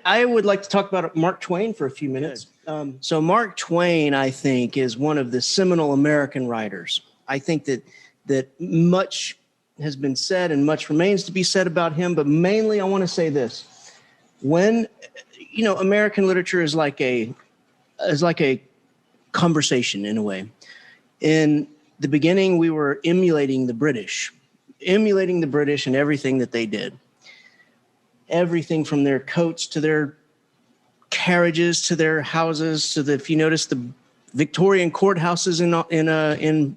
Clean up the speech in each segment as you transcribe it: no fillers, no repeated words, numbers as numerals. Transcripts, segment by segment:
I would like to talk about Mark Twain for a few minutes. So Mark Twain, I think, is one of the seminal American writers. I think that much has been said and much remains to be said about him, but mainly I want to say this. When, American literature is like a conversation in a way. In the beginning, we were emulating the British and everything that they did. Everything from their coats to their carriages to their houses to if you notice the Victorian courthouses in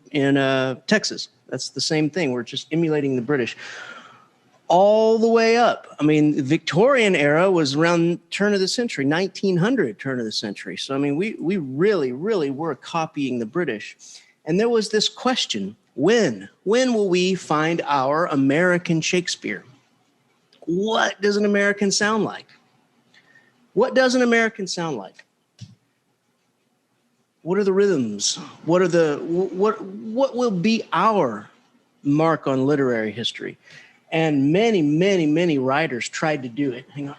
Texas, that's the same thing. We're just emulating the British all the way up. I mean, the Victorian era was around turn of the century, 1900 turn of the century. So, I mean, we really, really were copying the British. And there was this question, when will we find our American Shakespeare? What does an American sound like? What does an American sound like? What are the rhythms? What will be our mark on literary history? And many, many, many writers tried to do it. Hang on.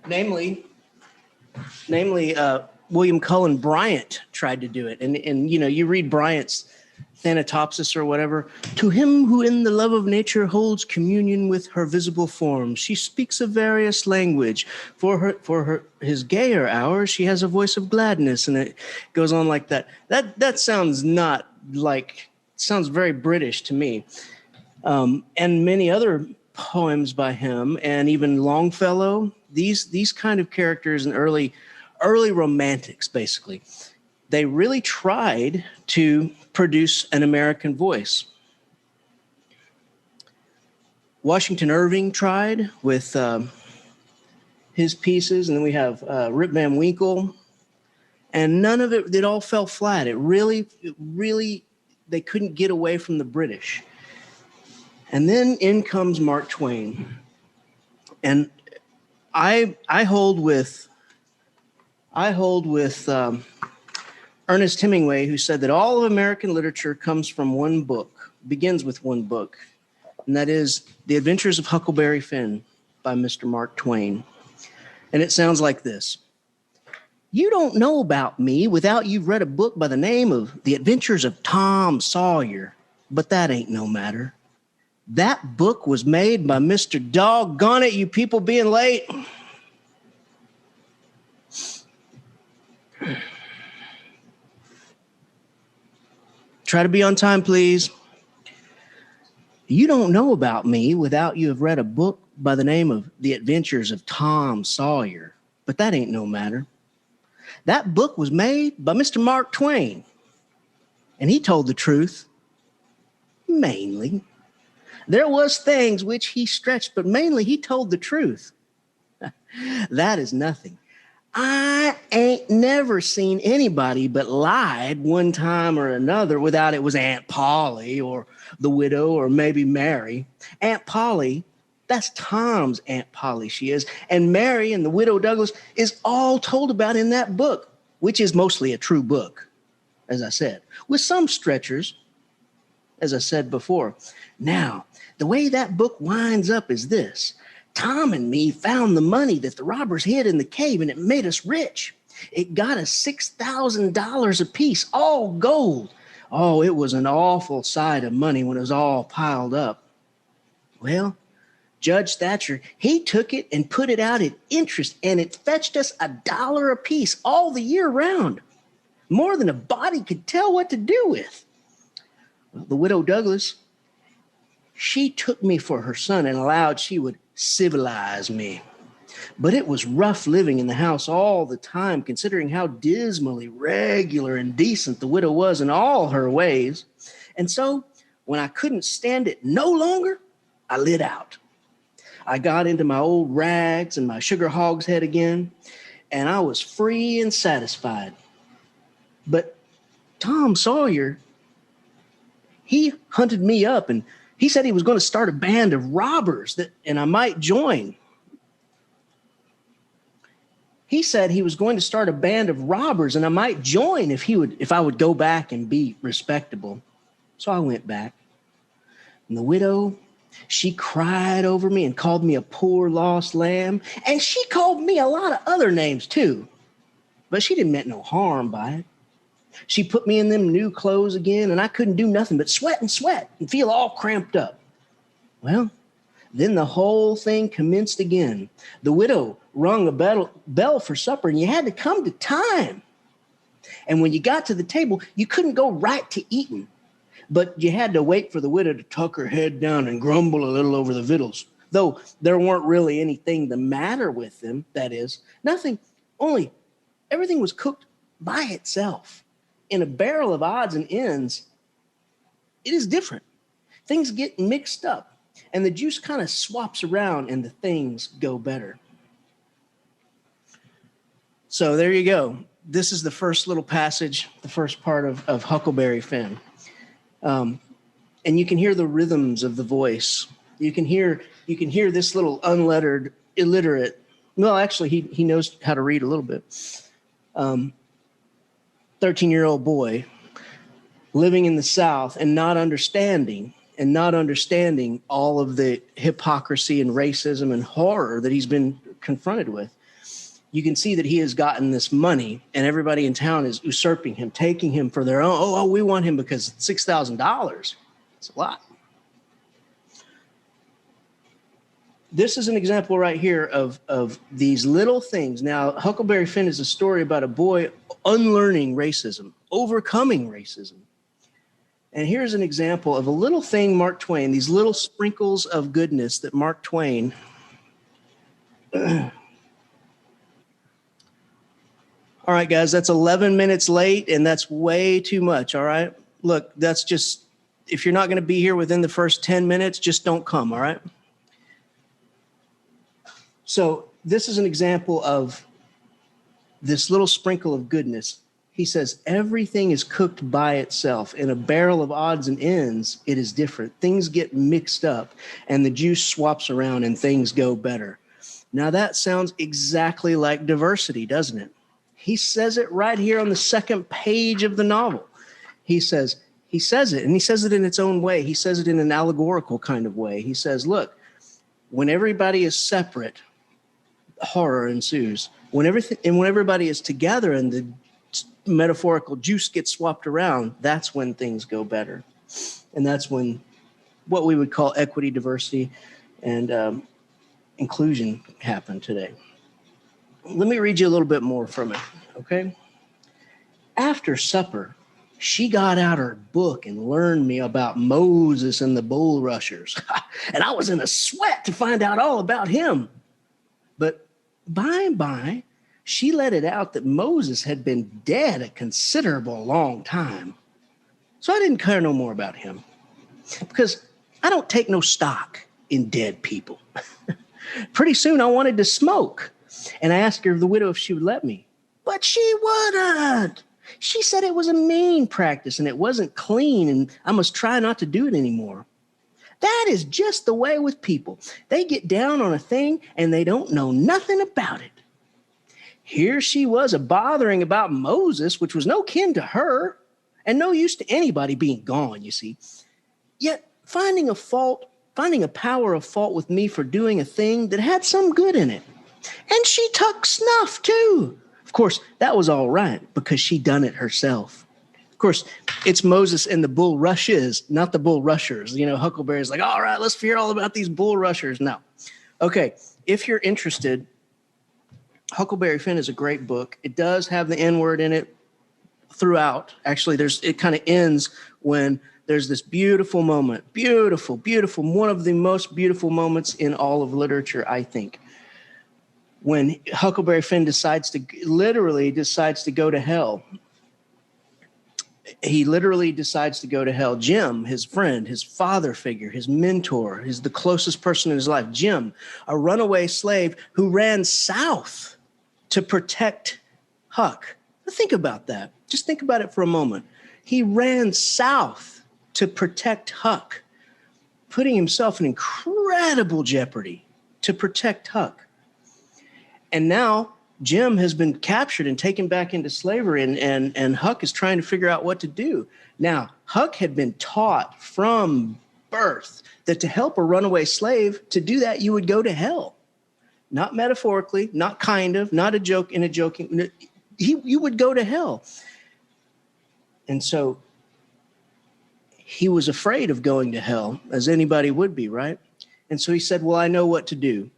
Namely, William Cullen Bryant tried to do it. And you read Bryant's Thanatopsis or whatever. To him who in the love of nature holds communion with her visible form, she speaks a various language. For his gayer hours, she has a voice of gladness. And it goes on like that. That sounds sounds very British to me. And many other poems by him, and even Longfellow, these kind of characters and early romantics, basically, they really tried to produce an American voice. Washington Irving tried with his pieces, and then we have Rip Van Winkle, and none of it all fell flat. It really, they couldn't get away from the British. And then in comes Mark Twain. And I hold with Ernest Hemingway, who said that all of American literature comes from one book, begins with one book, and that is The Adventures of Huckleberry Finn by Mr. Mark Twain. And it sounds like this. You don't know about me without you've read a book by the name of The Adventures of Tom Sawyer, but that ain't no matter. That book was made by Mr. Doggone it, you people being late. Try to be on time, please. You don't know about me without you have read a book by the name of The Adventures of Tom Sawyer, but that ain't no matter. That book was made by Mr. Mark Twain, and he told the truth, mainly. There was things which he stretched, but mainly he told the truth. That is nothing. I ain't never seen anybody but lied one time or another without it was Aunt Polly or the widow or maybe Mary. Aunt Polly, that's Tom's Aunt Polly, she is. And Mary and the widow Douglas is all told about in that book, which is mostly a true book, as I said, with some stretchers, as I said before. Now, the way that book winds up is this. Tom and me found the money that the robbers hid in the cave, and it made us rich. It got us $6,000 apiece, all gold. Oh, it was an awful sight of money when it was all piled up. Well, Judge Thatcher, he took it and put it out at interest, and it fetched us $1 apiece all the year round. More than a body could tell what to do with. Well, the widow Douglas, she took me for her son and allowed she would civilize me. But it was rough living in the house all the time, considering how dismally regular and decent the widow was in all her ways. And so when I couldn't stand it no longer, I lit out. I got into my old rags and my sugar hogshead again, and I was free and satisfied. But Tom Sawyer, he hunted me up, and he said he was going to start a band of robbers and I might join. He said he was going to start a band of robbers and I might join if I would go back and be respectable. So I went back. And the widow, she cried over me and called me a poor lost lamb. And she called me a lot of other names too. But she didn't mean no harm by it. She put me in them new clothes again, and I couldn't do nothing but sweat and feel all cramped up. Well, then the whole thing commenced again. The widow rung a bell for supper, and you had to come to time. And when you got to the table, you couldn't go right to eating, but you had to wait for the widow to tuck her head down and grumble a little over the victuals, though there weren't really anything the matter with them. That is, nothing, only everything was cooked by itself. In a barrel of odds and ends, it is different. Things get mixed up, and the juice kind of swaps around, and the things go better. So there you go. This is the first little passage, the first part of Huckleberry Finn. And you can hear the rhythms of the voice. You can hear this little unlettered, illiterate. Well, actually, he knows how to read a little bit. 13-year-old boy living in the South and not understanding all of the hypocrisy and racism and horror that he's been confronted with. You can see that he has gotten this money and everybody in town is usurping him, taking him for their own. Oh, we want him because it's $6,000. It's a lot. This is an example right here of these little things. Now, Huckleberry Finn is a story about a boy unlearning racism, overcoming racism. And here's an example of a little thing Mark Twain, these little sprinkles of goodness that Mark Twain all right, guys, that's 11 minutes late, and that's way too much, all right? Look, that's just, if you're not going to be here within the first 10 minutes, just don't come, all right? So this is an example of this little sprinkle of goodness. He says, everything is cooked by itself. In a barrel of odds and ends, it is different. Things get mixed up, and the juice swaps around, and things go better. Now, that sounds exactly like diversity, doesn't it? He says it right here on the second page of the novel. He says it, and he says it in its own way. He says it in an allegorical kind of way. He says, look, when everybody is separate, horror ensues. When everybody is together and the metaphorical juice gets swapped around, that's when things go better. And that's when what we would call equity, diversity, and inclusion happen today. Let me read you a little bit more from it, okay? After supper, she got out her book and learned me about Moses and the bulrushers. And I was in a sweat to find out all about him. But by and by, she let it out that Moses had been dead a considerable long time. So I didn't care no more about him because I don't take no stock in dead people. Pretty soon I wanted to smoke. And I asked her, the widow, if she would let me. But she wouldn't. She said it was a mean practice and it wasn't clean and I must try not to do it anymore. That is just the way with people. They get down on a thing and they don't know nothing about it. Here she was bothering about Moses, which was no kin to her and no use to anybody being gone, you see. Yet finding a power of fault with me for doing a thing that had some good in it. And she took snuff too. Of course, that was all right because she done it herself. Of course, it's Moses and the bulrushes, not the bulrushers. You know, Huckleberry's like, all right, let's hear all about these bulrushers. No. Okay, if you're interested, Huckleberry Finn is a great book. It does have the N-word in it throughout. Actually, it kind of ends when there's this beautiful moment. Beautiful, beautiful. One of the most beautiful moments in all of literature, I think. When Huckleberry Finn literally decides to go to hell. He literally decides to go to hell. Jim, his friend, his father figure, his mentor, the closest person in his life, Jim, a runaway slave who ran south to protect Huck. Think about that. Just think about it for a moment. He ran south to protect Huck, putting himself in incredible jeopardy to protect Huck. And now Jim has been captured and taken back into slavery, and Huck is trying to figure out what to do. Now, Huck had been taught from birth that to help a runaway slave, to do that, you would go to hell. Not metaphorically, not kind of, not a joke in a joking. You would go to hell. And so he was afraid of going to hell, as anybody would be, right? And so he said, well, I know what to do.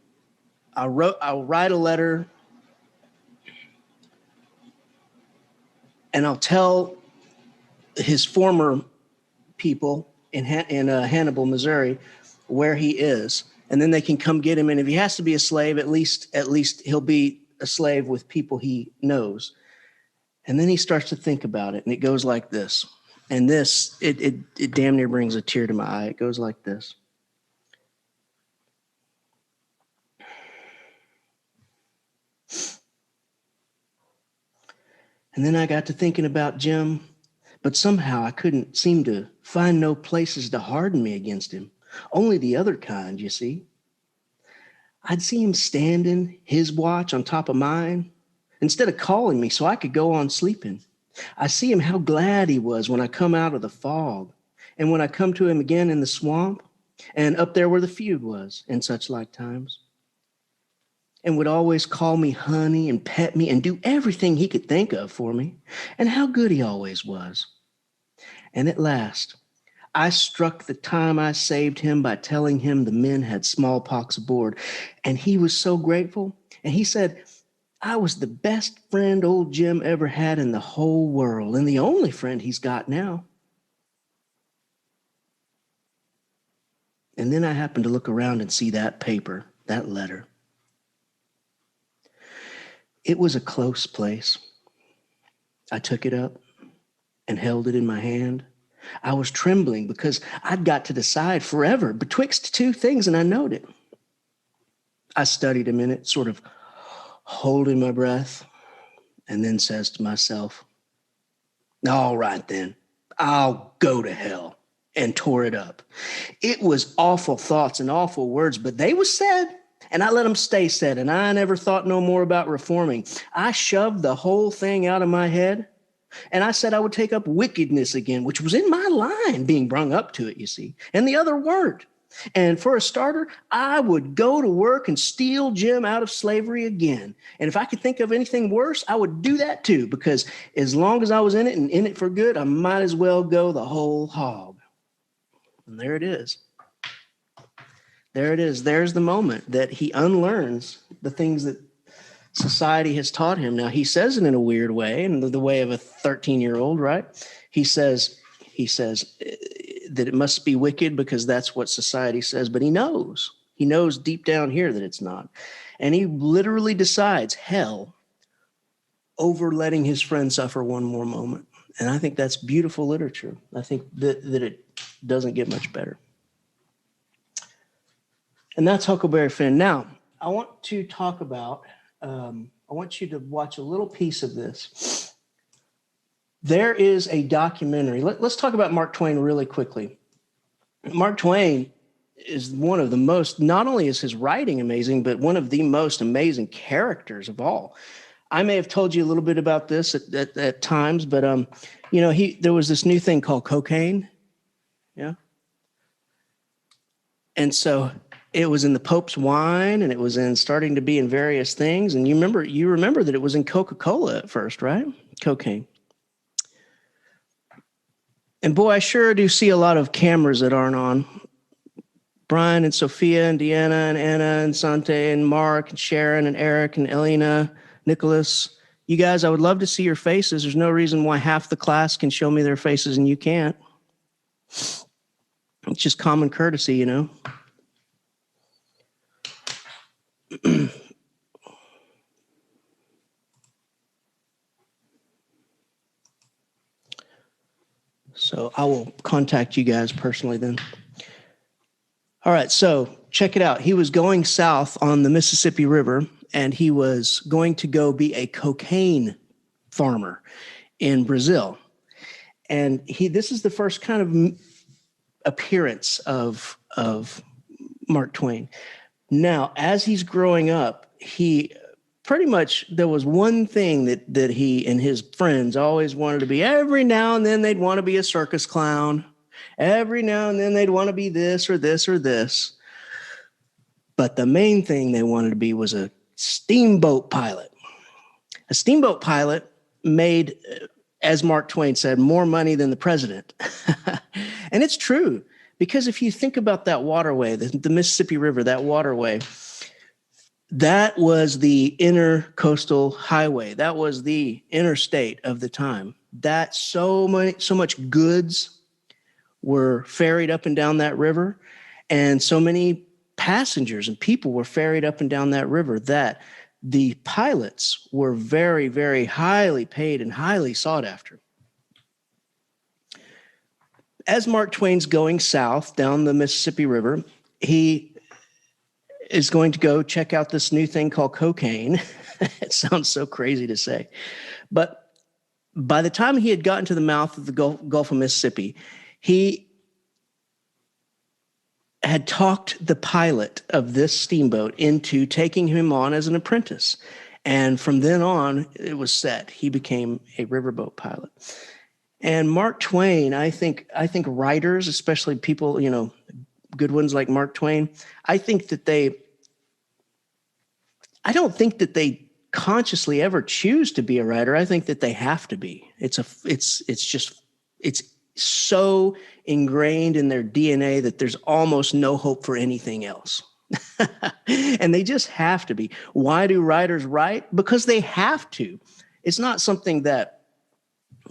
I'll write a letter, and I'll tell his former people in Hannibal, Missouri, where he is, and then they can come get him. And if he has to be a slave, at least he'll be a slave with people he knows. And then he starts to think about it, and it goes like this. And this, it damn near brings a tear to my eye. It goes like this. And then I got to thinking about Jim, but somehow I couldn't seem to find no places to harden me against him. Only the other kind, you see. I'd see him standing, his watch on top of mine, instead of calling me so I could go on sleeping. I see him how glad he was when I come out of the fog, and when I come to him again in the swamp, and up there where the feud was, and such like times. And would always call me honey and pet me and do everything he could think of for me, and how good he always was. And at last, I struck the time I saved him by telling him the men had smallpox aboard, and he was so grateful. And he said, I was the best friend old Jim ever had in the whole world, and the only friend he's got now. And then I happened to look around and see that paper, that letter. It was a close place. I took it up and held it in my hand. I was trembling because I'd got to decide forever betwixt two things, and I knowed it. I studied a minute, sort of holding my breath, and then says to myself, all right then, I'll go to hell, and tore it up. It was awful thoughts and awful words, but they was said. And I let them stay said, and I never thought no more about reforming. I shoved the whole thing out of my head, and I said I would take up wickedness again, which was in my line, being brung up to it, you see, and the other weren't. And for a starter, I would go to work and steal Jim out of slavery again. And if I could think of anything worse, I would do that too, because as long as I was in it and in it for good, I might as well go the whole hog. And there it is. There it is. There's the moment that he unlearns the things that society has taught him. Now, he says it in a weird way, in the way of a 13-year-old, right? He says that it must be wicked because that's what society says, but he knows deep down here that it's not. And he literally decides hell over letting his friend suffer one more moment. And I think that's beautiful literature. I think that it doesn't get much better. And that's Huckleberry Finn. Now, I want to talk about, I want you to watch a little piece of this. There is a documentary. Let's talk about Mark Twain really quickly. Mark Twain is one of the most, not only is his writing amazing, but one of the most amazing characters of all. I may have told you a little bit about this at times, but, there was this new thing called cocaine. Yeah. And so it was in the Pope's wine, and it was starting to be in various things. And you remember that it was in Coca-Cola at first, right? Cocaine. And boy, I sure do see a lot of cameras that aren't on. Brian and Sophia and Deanna and Anna and Sante and Mark and Sharon and Eric and Elena, Nicholas. You guys, I would love to see your faces. There's no reason why half the class can show me their faces and you can't. It's just common courtesy, you know. So I will contact you guys personally then. All right, so check it out. He was going south on the Mississippi River, and he was going to go be a cocaine farmer in Brazil. And this is the first kind of appearance of Mark Twain. Now, as he's growing up, he pretty much there was one thing that he and his friends always wanted to be. Every now and then they'd want to be a circus clown. Every now and then they'd want to be this or this or this. But the main thing they wanted to be was a steamboat pilot. A steamboat pilot made, as Mark Twain said, more money than the president. And it's true, because if you think about that waterway, the Mississippi River, that waterway, that was the intercoastal highway. That was the interstate of the time. That so much goods were ferried up and down that river, and so many passengers and people were ferried up and down that river that the pilots were very, very highly paid and highly sought after. As Mark Twain's going south down the Mississippi River, he is going to go check out this new thing called cocaine. It sounds so crazy to say. But by the time he had gotten to the mouth of the Gulf of Mississippi, he had talked the pilot of this steamboat into taking him on as an apprentice. And from then on, it was set. He became a riverboat pilot. And Mark Twain, I think writers, especially people, good ones like Mark Twain, I don't think that they consciously ever choose to be a writer. I think that they have to be. It's so ingrained in their DNA that there's almost no hope for anything else. And they just have to be. Why do writers write? Because they have to. It's not something that,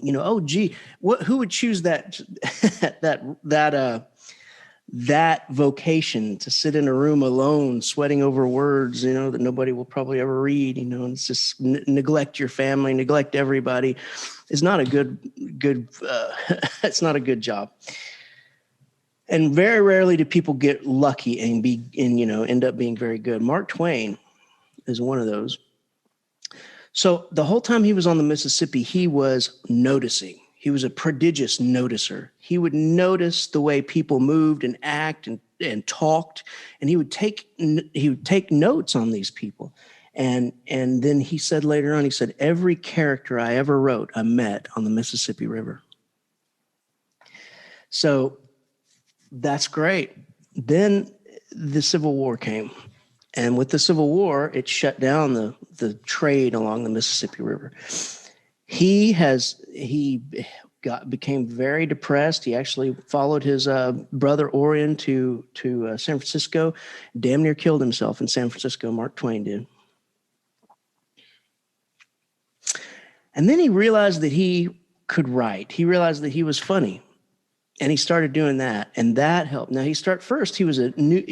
who would choose that that vocation, to sit in a room alone, sweating over words, that nobody will probably ever read, and it's just neglect your family, neglect everybody. It's not a good, it's not a good job. And very rarely do people get lucky and end up being very good. Mark Twain is one of those. So the whole time he was on the Mississippi, he was noticing. He was a prodigious noticer. He would notice the way people moved and act and talked, and he would take notes on these people. And then he said later on, every character I ever wrote, I met on the Mississippi River. So that's great. Then the Civil War came. And with the Civil War, it shut down the trade along the Mississippi River. He became very depressed. He actually followed his brother Orion to San Francisco, damn near killed himself in San Francisco. Mark Twain did. And then he realized that he could write. He realized that he was funny, and he started doing that, and that helped. Now he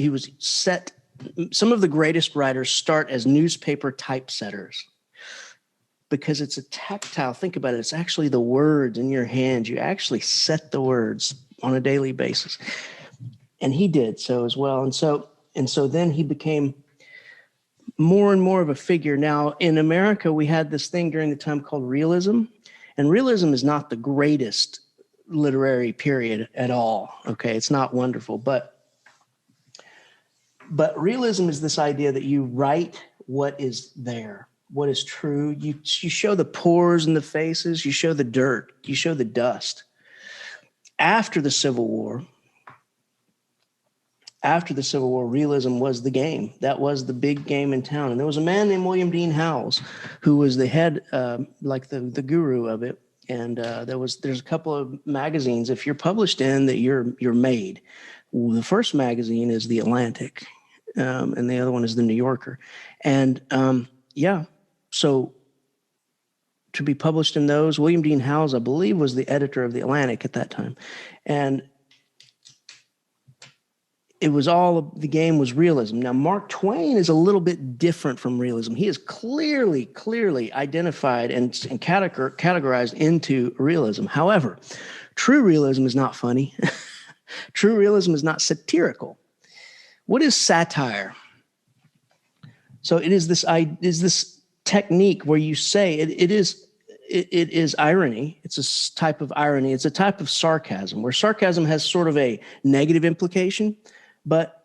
was set. Some of the greatest writers start as newspaper typesetters because it's a tactile. Think about it. It's actually the words in your hands. You actually set the words on a daily basis. And he did so as well. And so then he became more and more of a figure. Now, in America, we had this thing during the time called realism. And realism is not the greatest literary period at all. Okay, it's not wonderful. But realism is this idea that you write what is there, what is true. You show the pores in the faces. You show the dirt. You show the dust. After the Civil War, realism was the game. That was the big game in town. And there was a man named William Dean Howells who was the head, like the guru of it. And there's a couple of magazines. If you're published in that, you're made. Well, the first magazine is The Atlantic, and the other one is The New Yorker. And so to be published in those, William Dean Howells, I believe, was the editor of The Atlantic at that time. And it was the game was realism. Now, Mark Twain is a little bit different from realism. He is clearly identified and categorized into realism. However, true realism is not funny. True realism is not satirical. What is satire? So it is this technique where you say it is irony. It's a type of irony. It's a type of sarcasm, where sarcasm has sort of a negative implication, but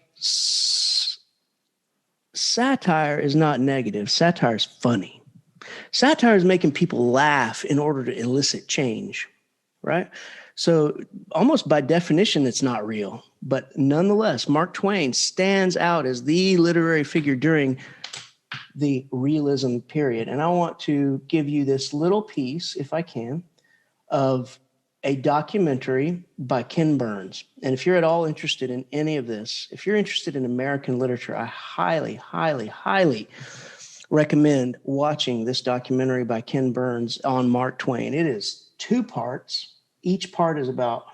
satire is not negative. Satire is funny. Satire is making people laugh in order to elicit change, right? So almost by definition, it's not real. But nonetheless, Mark Twain stands out as the literary figure during the realism period. And I want to give you this little piece, if I can, of a documentary by Ken Burns. And if you're at all interested in any of this, if you're interested in American literature, I highly, highly, highly recommend watching this documentary by Ken Burns on Mark Twain. It is 2 parts. Each part is about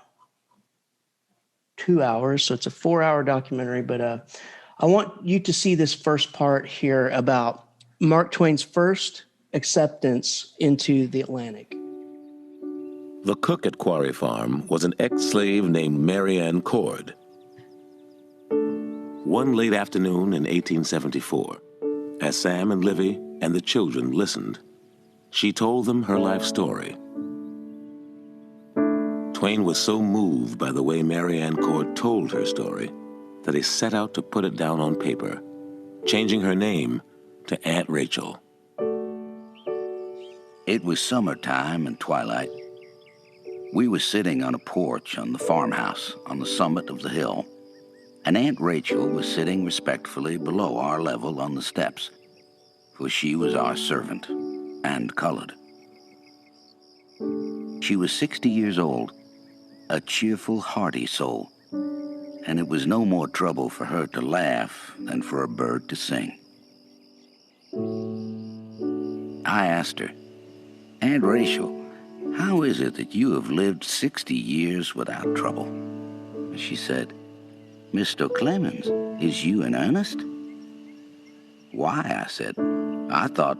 2 hours, so it's a 4-hour documentary. But I want you to see this first part here about Mark Twain's first acceptance into the Atlantic. The cook at Quarry Farm was an ex-slave named Mary Ann Cord. One late afternoon in 1874, as Sam and Livy and the children listened, she told them her life story. Twain was so moved by the way Mary Ann Cord told her story that he set out to put it down on paper, changing her name to Aunt Rachel. It was summertime and twilight. We were sitting on a porch on the farmhouse on the summit of the hill, and Aunt Rachel was sitting respectfully below our level on the steps, for she was our servant and colored. She was 60 years old, a cheerful, hearty soul, and it was no more trouble for her to laugh than for a bird to sing. I asked her, "Aunt Rachel, how is it that you have lived 60 years without trouble?" She said, "Mr. Clemens, is you in earnest?" "Why?" I said. "I thought,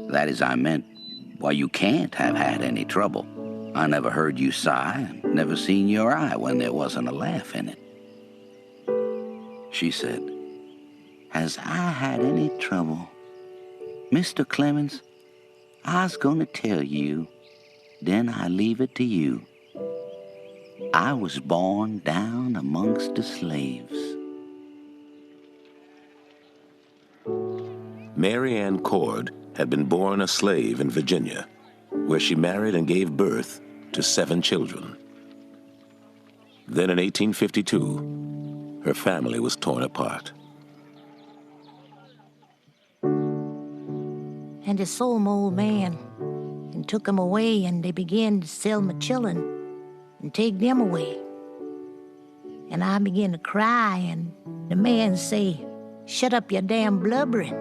that is, I meant, why, you can't have had any trouble. I never heard you sigh and never seen your eye when there wasn't a laugh in it." She said, "Has I had any trouble? Mr. Clemens, I's gonna tell you, then I leave it to you. I was born down amongst the slaves." Mary Ann Cord had been born a slave in Virginia, where she married and gave birth to 7 children. Then in 1852, her family was torn apart. And they sold my old man and took him away, and they began to sell my children and take them away. And I began to cry, and the man say, "Shut up, you damn blubbering,"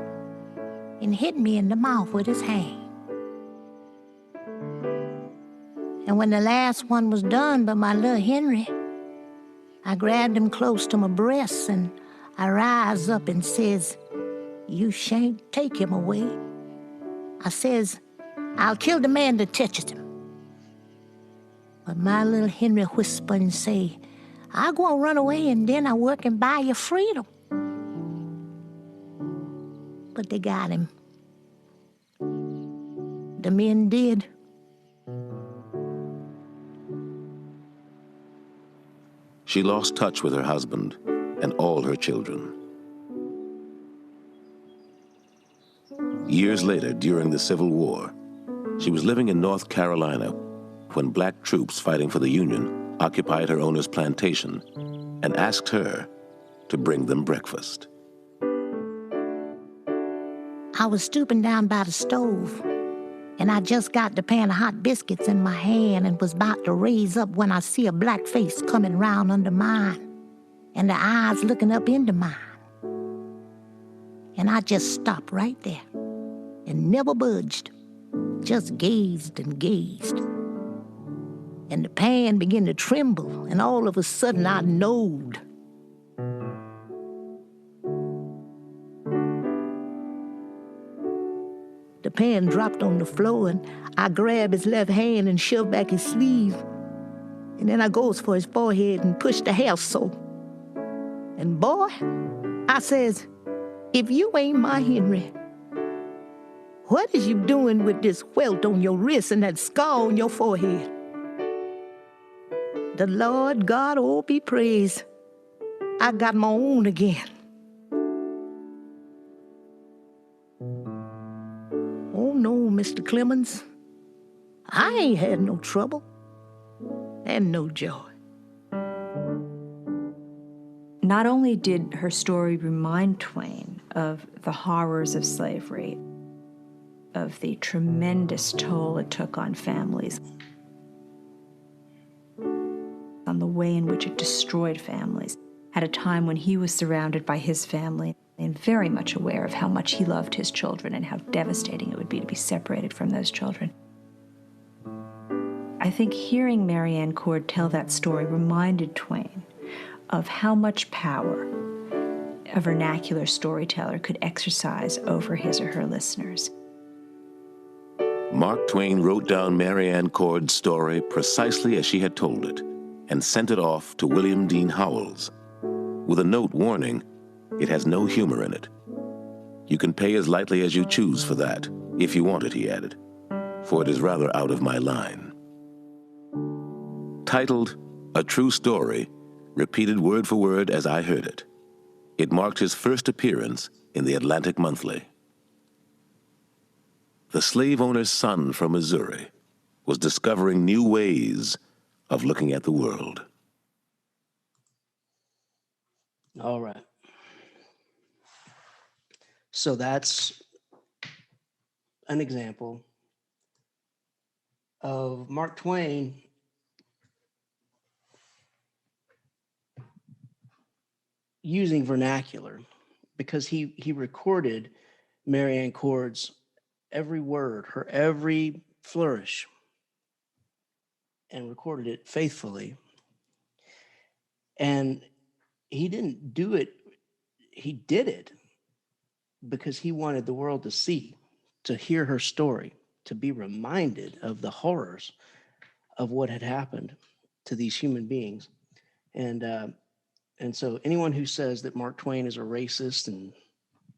and hit me in the mouth with his hand. And when the last one was done by my little Henry, I grabbed him close to my breast, and I rise up and says, "You shan't take him away." I says, "I'll kill the man that touches him." But my little Henry whisper and say, "I gonna run away and then I work and buy your freedom." But they got him. The men did. She lost touch with her husband and all her children. Years later, during the Civil War, she was living in North Carolina when black troops fighting for the Union occupied her owner's plantation and asked her to bring them breakfast. I was stooping down by the stove, and I just got the pan of hot biscuits in my hand and was about to raise up when I see a black face coming round under mine, and the eyes looking up into mine. And I just stopped right there and never budged, just gazed and gazed. And the pan began to tremble, and all of a sudden I knowed. The pan dropped on the floor, and I grabbed his left hand and shoved back his sleeve. And then I goes for his forehead and pushed the hair so. And boy, I says, "If you ain't my Henry, what is you doing with this welt on your wrist and that scar on your forehead?" The Lord God, oh, be praised, I got my own again. Mr. Clemens, I ain't had no trouble and no joy. Not only did her story remind Twain of the horrors of slavery, of the tremendous toll it took on families, on the way in which it destroyed families, at a time when he was surrounded by his family and very much aware of how much he loved his children and how devastating it would be to be separated from those children. I think hearing Marianne Cord tell that story reminded Twain of how much power a vernacular storyteller could exercise over his or her listeners. Mark Twain wrote down Marianne Cord's story precisely as she had told it and sent it off to William Dean Howells with a note warning it has no humor in it. You can pay as lightly as you choose for that, if you want it, he added, for it is rather out of my line. Titled A True Story, repeated word for word as I heard it, it marked his first appearance in the Atlantic Monthly. The slave owner's son from Missouri was discovering new ways of looking at the world. All right. So that's an example of Mark Twain using vernacular, because he recorded Marianne Cord's every word, her every flourish, and recorded it faithfully. And he didn't do it, he did it because he wanted the world to see, to hear her story, to be reminded of the horrors of what had happened to these human beings. And so anyone who says that Mark Twain is a racist, and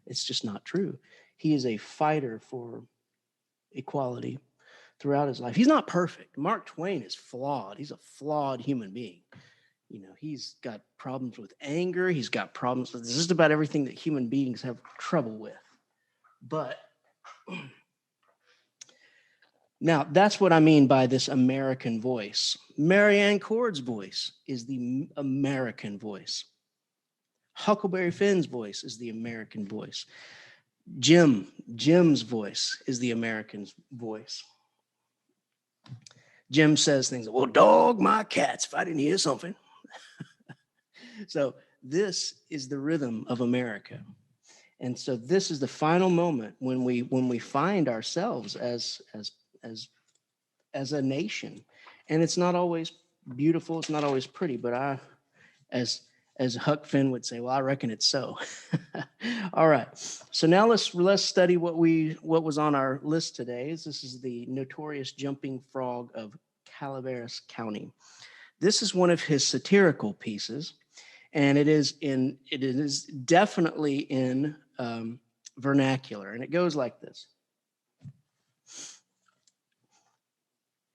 it's just not true. He is a fighter for equality throughout his life. He's not perfect. Mark Twain is flawed. He's a flawed human being. You know, he's got problems with anger. He's got problems with just about everything that human beings have trouble with. But now that's what I mean by this American voice. Marianne Cord's voice is the American voice. Huckleberry Finn's voice is the American voice. Jim's voice is the American's voice. Jim says things, well, dog my cats if I didn't hear something. So this is the rhythm of America. And so this is the final moment when we find ourselves as a nation. And it's not always beautiful, it's not always pretty, but as Huck Finn would say, well, I reckon it's so. All right. So now let's study what was on our list today. This is the notorious jumping frog of Calaveras County. This is one of his satirical pieces, and it is definitely in vernacular, and it goes like this.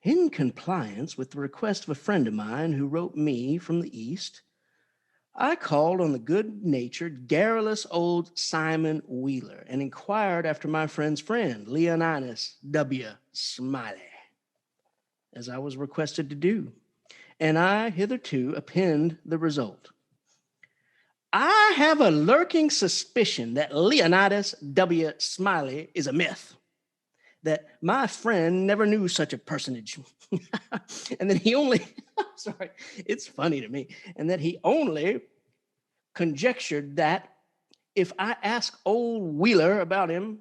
In compliance with the request of a friend of mine who wrote me from the East, I called on the good-natured, garrulous old Simon Wheeler and inquired after my friend's friend, Leonidas W. Smiley, as I was requested to do, and I hitherto append the result. I have a lurking suspicion that Leonidas W. Smiley is a myth, that my friend never knew such a personage, and that he only, sorry, it's funny to me, and that he only conjectured that if I ask old Wheeler about him,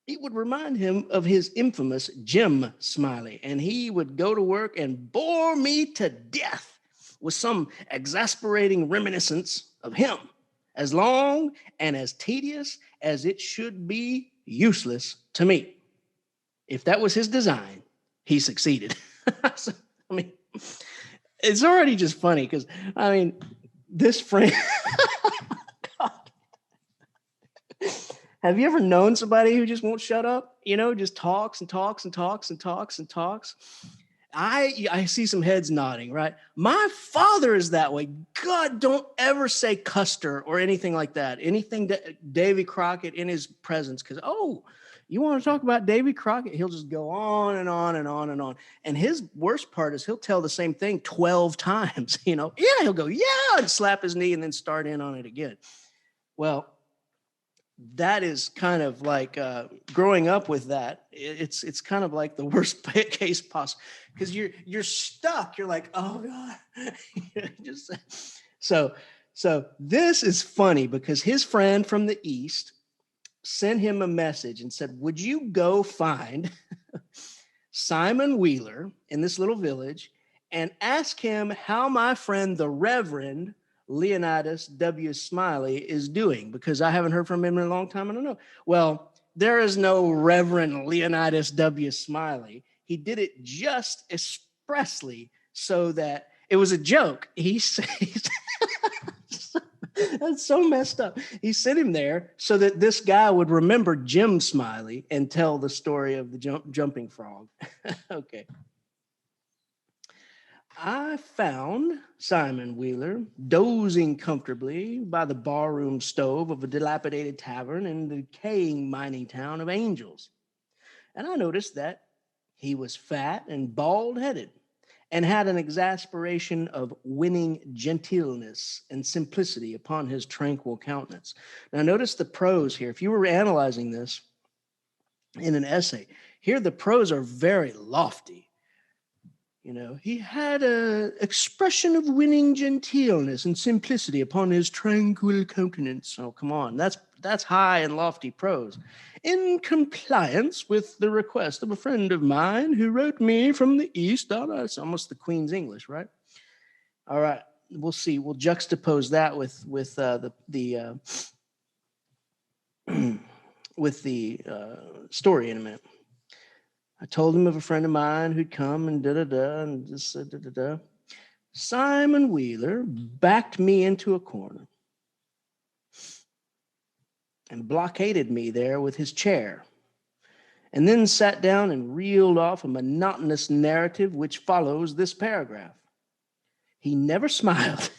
it would remind him of his infamous Jim Smiley, and he would go to work and bore me to death with some exasperating reminiscence of him, as long and as tedious as it should be useless to me. If that was his design, he succeeded. So, I mean, it's already just funny because, I mean, this friend. Have you ever known somebody who just won't shut up? You know, just talks and talks and talks and talks and talks. I see some heads nodding, right? My father is that way. God, don't ever say Custer or anything like that. Anything that Davy Crockett in his presence, because, oh, You want to talk about Davy Crockett? He'll just go on and on and on and on. And his worst part is he'll tell the same thing 12 times. Yeah, he'll go, yeah, and slap his knee and then start in on it again. Well, that is kind of like growing up with that. It's kind of like the worst case possible because you're stuck. You're like, oh God. So this is funny because his friend from the East sent him a message and said, would you go find Simon Wheeler in this little village and ask him how my friend, the Reverend Leonidas W. Smiley, is doing? Because I haven't heard from him in a long time. I don't know. Well, there is no Reverend Leonidas W. Smiley. He did it just expressly so that it was a joke. He said, that's so messed up. He sent him there so that this guy would remember Jim Smiley and tell the story of the jumping frog. Okay. I found Simon Wheeler dozing comfortably by the barroom stove of a dilapidated tavern in the decaying mining town of Angels. And I noticed that he was fat and bald-headed and had an exasperation of winning genteelness and simplicity upon his tranquil countenance. Now, notice the prose here. If you were analyzing this in an essay, here the prose are very lofty. He had an expression of winning genteelness and simplicity upon his tranquil countenance. Oh, come on. That's high and lofty prose. In compliance with the request of a friend of mine who wrote me from the East. It's almost the Queen's English, right? All right. We'll see. We'll juxtapose that with the story in a minute. I told him of a friend of mine who'd come and da-da-da and just said da-da-da. Simon Wheeler backed me into a corner and blockaded me there with his chair, and then sat down and reeled off a monotonous narrative which follows this paragraph. He never smiled.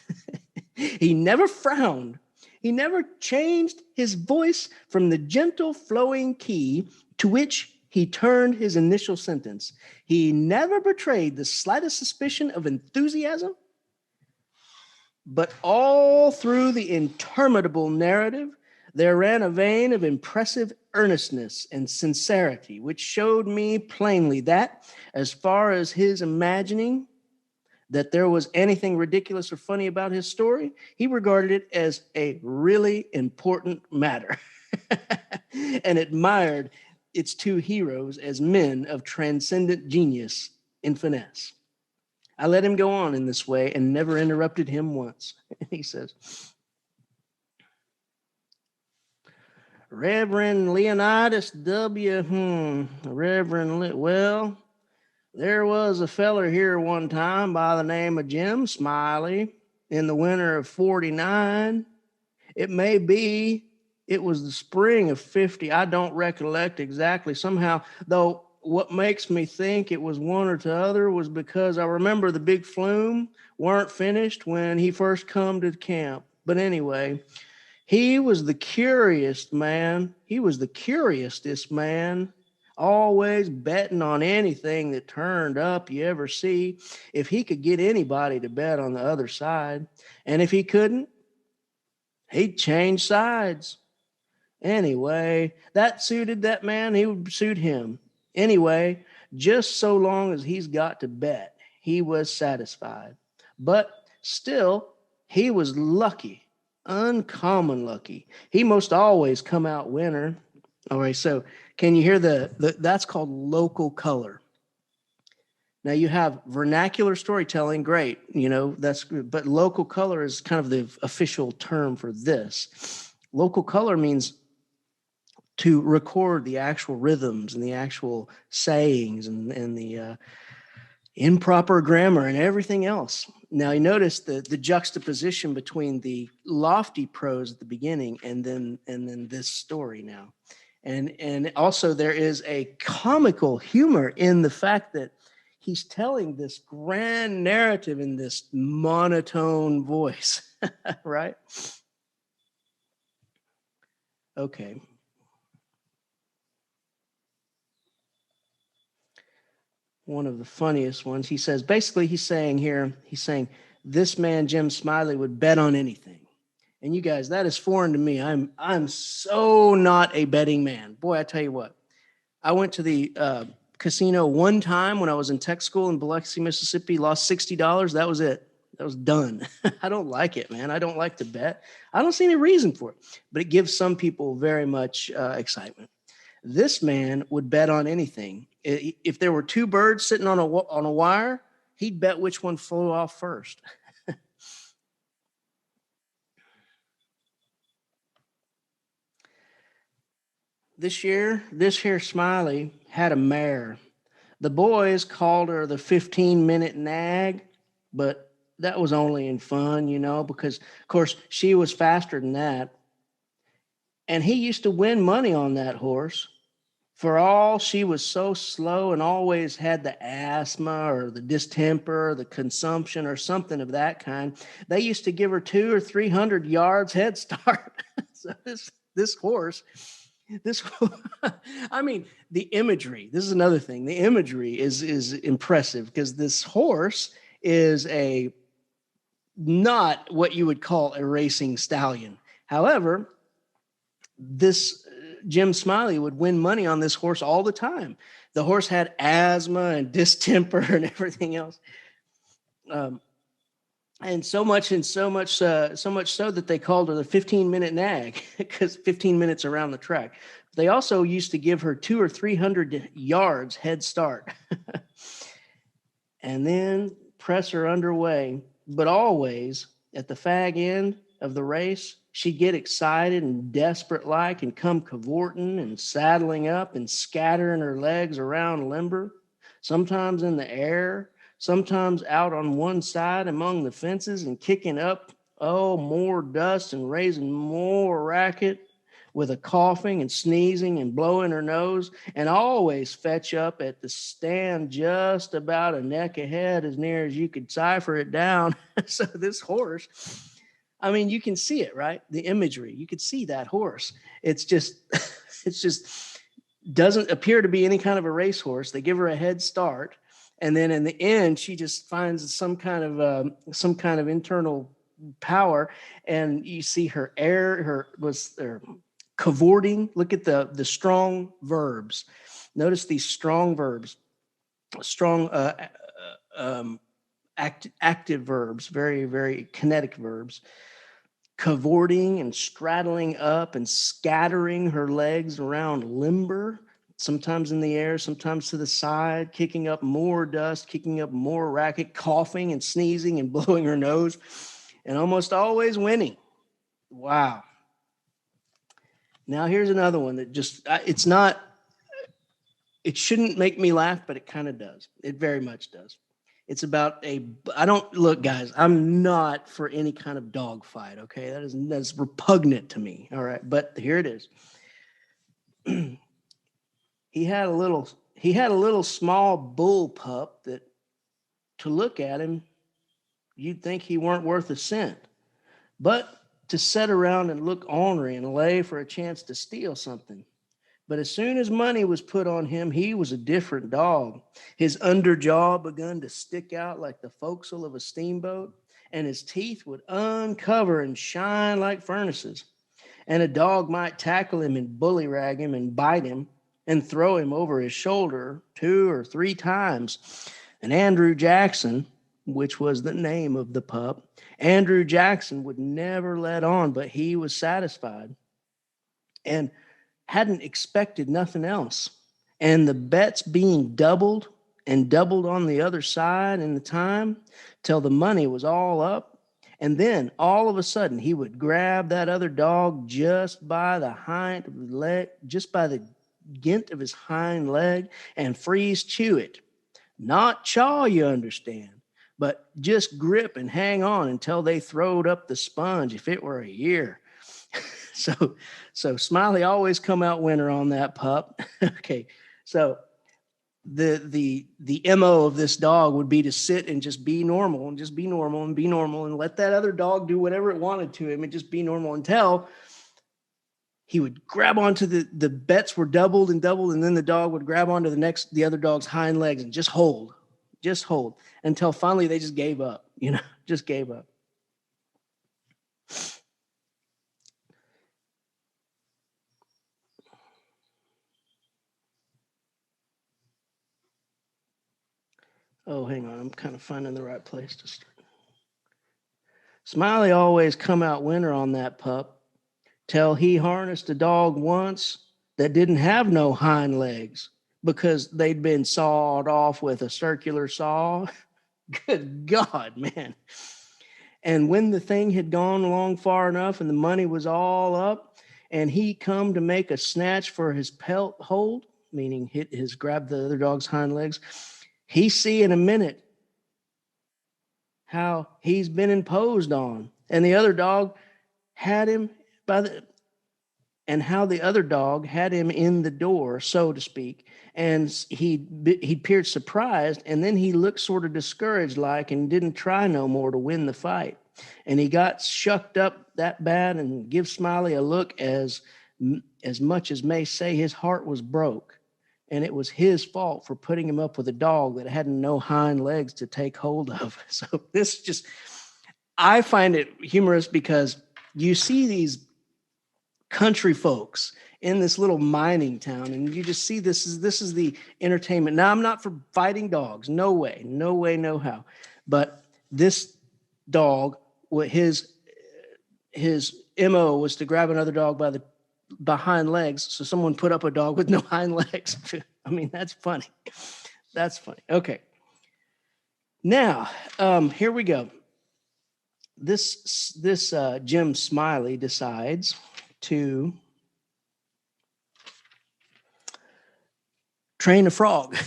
He never frowned. He never changed his voice from the gentle flowing key to which he turned his initial sentence. He never betrayed the slightest suspicion of enthusiasm, but all through the interminable narrative, there ran a vein of impressive earnestness and sincerity, which showed me plainly that, as far as his imagining that there was anything ridiculous or funny about his story, he regarded it as a really important matter and admired its two heroes as men of transcendent genius in finesse. I let him go on in this way and never interrupted him once. He says, Reverend Leonidas W. Well, there was a feller here one time by the name of Jim Smiley in the winter of 49. It may be it was the spring of 50. I don't recollect exactly. Somehow, though, what makes me think it was one or t'other was because I remember the big flume weren't finished when he first come to camp. But anyway, he was the curiousest man. He was the curiousest man, always betting on anything that turned up you ever see, if he could get anybody to bet on the other side. And if he couldn't, he'd change sides. Anyway, that suited that man, he would suit him. Anyway, just so long as he's got to bet, he was satisfied. But still, he was lucky, uncommon lucky. He most always come out winner. All right, so can you hear that's called local color. Now you have vernacular storytelling, great, but local color is kind of the official term for this. Local color means to record the actual rhythms and the actual sayings and the improper grammar and everything else. Now you notice the juxtaposition between the lofty prose at the beginning and then this story now. And also there is a comical humor in the fact that he's telling this grand narrative in this monotone voice, right? Okay. one of the funniest ones. He says, basically, he's saying, this man, Jim Smiley, would bet on anything. And you guys, that is foreign to me. I'm so not a betting man. Boy, I tell you what, I went to the casino one time when I was in tech school in Biloxi, Mississippi, lost $60. That was it. That was done. I don't like it, man. I don't like to bet. I don't see any reason for it, but it gives some people very much excitement. This man would bet on anything. If there were two birds sitting on a wire, he'd bet which one flew off first. This year, Smiley had a mare. The boys called her the 15-minute nag, but that was only in fun, because, of course, she was faster than that. And he used to win money on that horse. For all she was so slow and always had the asthma or the distemper or the consumption or something of that kind, they used to give her 200 or 300 yards head start. So this horse, I mean, the imagery, this is another thing. The imagery is impressive because this horse is not what you would call a racing stallion. However, this Jim Smiley would win money on this horse all the time. The horse had asthma and distemper and everything else. And so much so that they called her the 15-minute nag because 15 minutes around the track. They also used to give her 200 or 300 yards head start and then press her underway. But always at the fag end of the race, she'd get excited and desperate like and come cavorting and saddling up and scattering her legs around limber, sometimes in the air, sometimes out on one side among the fences and kicking up, more dust and raising more racket with a coughing and sneezing and blowing her nose, and always fetch up at the stand just about a neck ahead as near as you could cipher it down. So this horse, I mean, you can see it, right? The imagery, you could see that horse. It's just doesn't appear to be any kind of a racehorse. They give her a head start. And then in the end, she just finds some kind of internal power. And you see her cavorting. Look at the strong verbs. Notice these strong verbs, strong active verbs, very, very kinetic verbs. Cavorting and straddling up and scattering her legs around limber, sometimes in the air, sometimes to the side, kicking up more dust, kicking up more racket, coughing and sneezing and blowing her nose, and almost always winning. Wow. Now here's another one that it shouldn't make me laugh, but it kind of does. It very much does. It's about look, guys, I'm not for any kind of dog fight, okay? That's repugnant to me, all right? But here it is. He had a little small bull pup that, to look at him, you'd think he weren't worth a cent. But to sit around and look ornery and lay for a chance to steal something. But as soon as money was put on him, he was a different dog. His underjaw begun to stick out like the forecastle of a steamboat, and his teeth would uncover and shine like furnaces. And a dog might tackle him and bullyrag him and bite him and throw him over his shoulder 2 or 3 times. And Andrew Jackson, which was the name of the pup, Andrew Jackson would never let on, but he was satisfied. And hadn't expected nothing else. And the bets being doubled and doubled on the other side in the time till the money was all up. And then all of a sudden he would grab that other dog just by the hind leg, just by the gint of his hind leg and freeze chew it. Not chaw, you understand, but just grip and hang on until they throwed up the sponge if it were a year. So Smiley always come out winner on that pup. Okay, so the MO of this dog would be to sit and just be normal and just be normal and be normal and let that other dog do whatever it wanted to him and just be normal until he would grab onto the bets were doubled and doubled, and then the dog would grab onto the other dog's hind legs and just hold until finally they just gave up, just gave up. Oh, hang on. I'm kind of finding the right place to start. Smiley always come out winner on that pup till he harnessed a dog once that didn't have no hind legs because they'd been sawed off with a circular saw. Good God, man. And when the thing had gone along far enough and the money was all up and he come to make a snatch for his pelt hold, meaning hit his grab the other dog's hind legs, he see in a minute how he's been imposed on, and the other dog had him and how the other dog had him in the door, so to speak, and he appeared surprised, and then he looked sort of discouraged like and didn't try no more to win the fight, and he got shucked up that bad and give Smiley a look as much as may say his heart was broke. And it was his fault for putting him up with a dog that had no hind legs to take hold of. So this just, I find it humorous because you see these country folks in this little mining town, and you just see this is the entertainment. Now, I'm not for fighting dogs. No way, no how. But this dog, his MO was to grab another dog by the behind legs, so someone put up a dog with no hind legs. I mean, that's funny. That's funny. Okay. Now, here we go. This Jim Smiley decides to train a frog.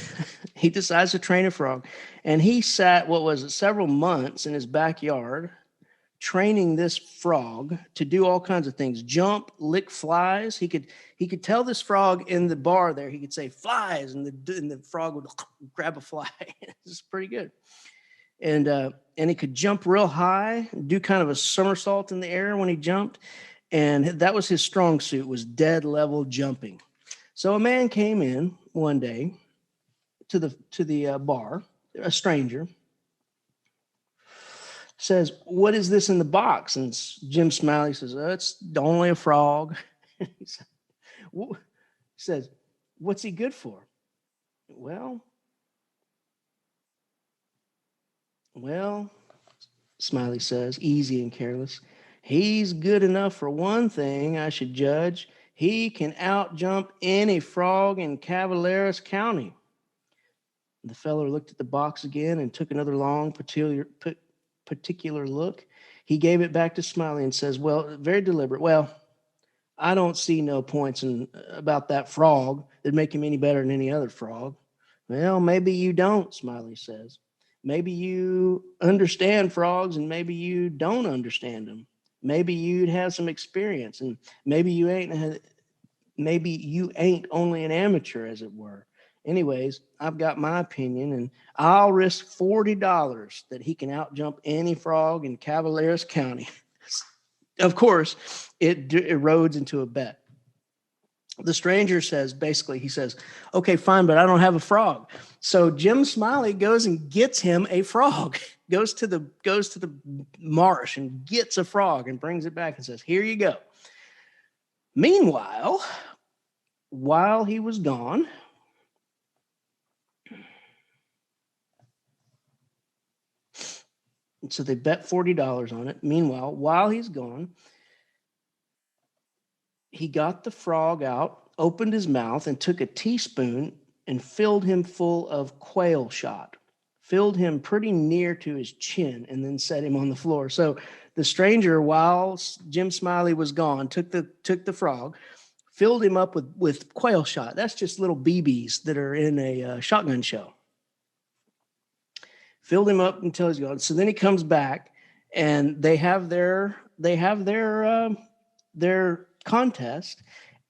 He decides to train a frog, and he sat, several months in his backyard training this frog to do all kinds of things: jump, lick flies. He could tell this frog in the bar there, he could say flies, and the frog would grab a fly. It's pretty good. And he could jump real high, do kind of a somersault in the air when he jumped. And that was his strong suit, was dead level jumping. So a man came in one day to the bar, a stranger, says, "What is this in the box?" And Jim Smiley says, "Oh, it's only a frog." He says, "What's he good for?" Well, Smiley says, easy and careless, "He's good enough for one thing, I should judge. He can out-jump any frog in Calaveras County." The feller looked at the box again and took another long, particular look. He gave it back to Smiley and says, very deliberate, "Well, I don't see no points about that frog that make him any better than any other frog." "Well, maybe you don't," Smiley says. "Maybe you understand frogs and maybe you don't understand them. Maybe you'd have some experience, and maybe you ain't only an amateur, as it were. Anyways, I've got my opinion, and I'll risk $40 that he can outjump any frog in Calaveras County." Of course, it erodes into a bet. The stranger says, basically, he says, "Okay, fine, but I don't have a frog." So Jim Smiley goes and gets him a frog, goes to the marsh and gets a frog and brings it back and says, "Here you go." Meanwhile, while he was gone, so they bet $40 on it. Meanwhile, while he's gone, he got the frog out, opened his mouth, and took a teaspoon and filled him full of quail shot, filled him pretty near to his chin, and then set him on the floor. So the stranger, while Jim Smiley was gone, took the frog, filled him up with quail shot. That's just little BBs that are in a shotgun shell. Filled him up until he's gone. So then he comes back, and they have their contest,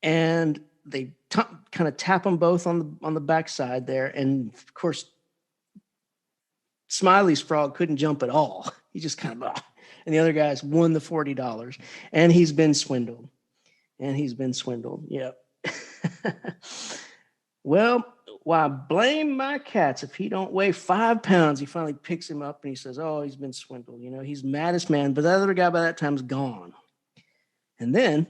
and they kind of tap them both on the backside there. And of course, Smiley's frog couldn't jump at all. He just kind of, and the other guys won the $40, and he's been swindled. And he's been swindled. Yep. Well, why blame my cats if he don't weigh 5 pounds? He finally picks him up and he says, oh, he's been swindled. He's maddest man. But the other guy by that time's gone. And then,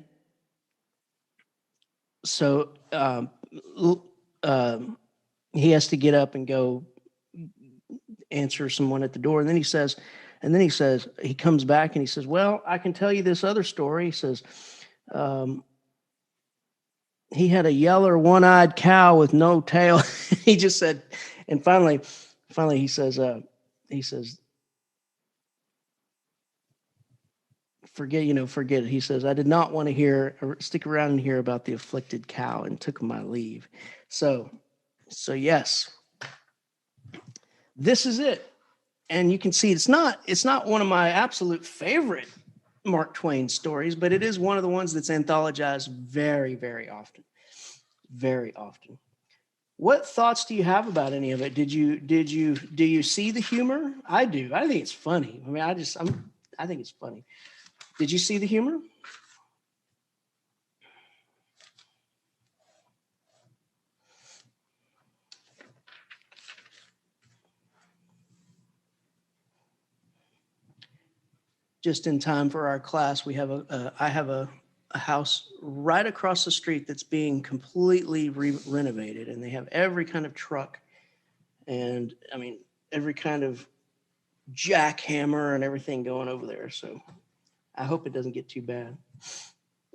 so he has to get up and go answer someone at the door. And then he says, he comes back and he says, well, I can tell you this other story. He says, he had a yeller one-eyed cow with no tail. He just said, and finally he says, forget it. He says, I did not want to hear or stick around and hear about the afflicted cow, and took my leave. So yes, this is it. And you can see it's not one of my absolute favorite Mark Twain stories, but it is one of the ones that's anthologized very, very often. Very often. What thoughts do you have about any of it? Do you see the humor? I do. I think it's funny. I mean, I think it's funny. Did you see the humor? Just in time for our class, I have a house right across the street that's being completely renovated, and they have every kind of truck, and I mean every kind of jackhammer and everything going over there. So I hope it doesn't get too bad.